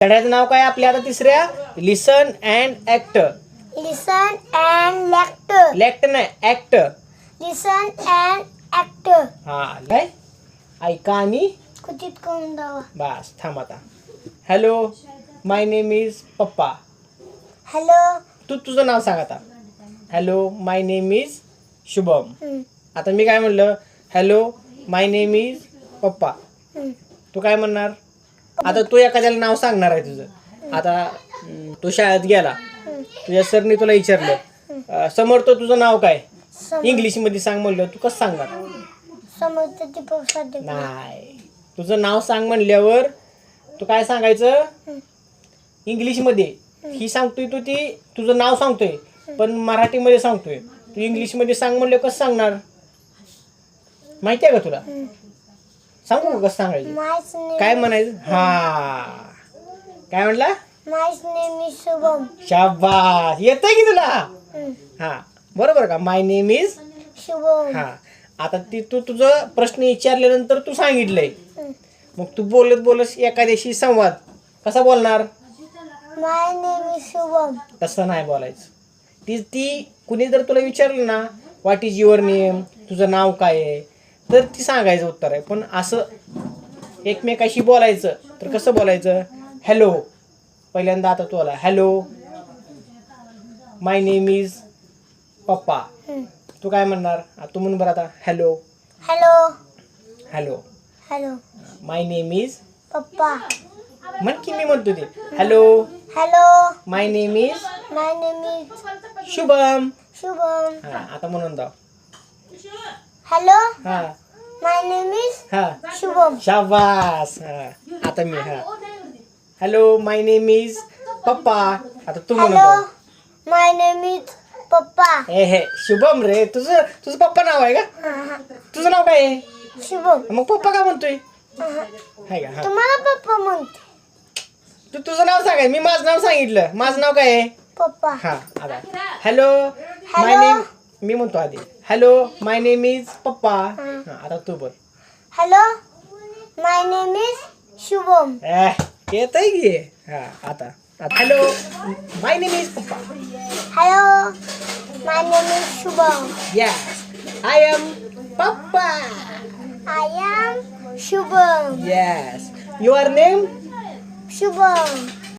धड्याचं नाव काय आपल्या आता तिसऱ्या? Listen and act. Listen and लॅक्ट. लॅक्ट नाही, ऍक्ट. Listen and act. हा काय? ऐका आणि कुठीत करून दावा. बस थांब आता. Hello, my name is papa. Hello. तू तुझं नाव सांग आता. Hello, my name is Shubham. आता मी काय म्हणलं? हॅलो, माय नेम इज पप्पा. तू काय म्हणणार? आता तू एखाद्याला नाव सांगणार आहे तुझं. आता तू शाळेत गेला, तुझ्या सरने तुला विचारलं समर्थ तुझं नाव काय? इंग्लिश मध्ये सांग म्हणलं, तू कसं सांगणार? समर्थ दीपक साठे. नाही, तुझं नाव सांग म्हणल्यावर तू काय सांगायचं? इंग्लिश मध्ये ही सांगतोय तू, ती तुझं नाव सांगतोय पण मराठीमध्ये सांगतोय. तू इंग्लिश मध्ये सांग म्हणलं कसं सांगणार? माहिती आहे का तुला? सांगू का कसं सांगायचं? काय म्हणायचं? हा, काय म्हणला? माय नेम इज शुभम. शाबास, येतंय की तुला? हा बरोबर का? माय नेम इज शुभम. हा. आता ती तू तुझं प्रश्न विचारल्यानंतर तू सांगितलंय, मग तू बोलत बोलत एखाद्याशी संवाद कसा बोलणार? माय नेम इज शुभम. तसं नाही बोलायचं. ती कुणी जर तुला विचारलं ना, व्हॉट इज युअर नेम, तुझं नाव काय आहे, तर ती सांगायचं उत्तर आहे. पण असं एकमेकाशी बोलायचं तर कसं बोलायचं? हॅलो, पहिल्यांदा आता तू आला, हॅलो माय नेम इज पप्पा. तू काय म्हणणार? तू म्हण बरं आता. Hello. Hello. Hello. Hello. My name is पप्पा. म्हण की मी म्हणतो ते. Hello. Hello. My name is my name is Shubham. Shubham. हा आता म्हणून दाव. हॅलो. हा. माय नेम इज हा. शुभम. शाबास. हा आता मी. हा. हॅलो, माय नेम इज पप्पा. आता तू हॅलो. म्हणतो. माय नेम इज पप्पा. हे शुभम रे, तुझं पप्पा नाव आहे का? तुझं नाव काय आहे? शुभम. मग पप्पा का म्हणतोय? हाय का? हा. तुम्हाला पप्पा म्हणते. तू तुझं नाव सांगाय, मी माझं नाव सांगितलं. माझं नाव काय आहे? पप्पा. हा आता. हॅलो, माय नेम, मी म्हणतो आधी. हॅलो, माय नेम इज पप्पा. हा आता तू बोल. Hello. My name is Shubham. येतंय की. हा आता. Hello, my name is papa. Hello. My name is Shubham. Yes, I am Papa. I am Shubham. Yes, your name? Shubham.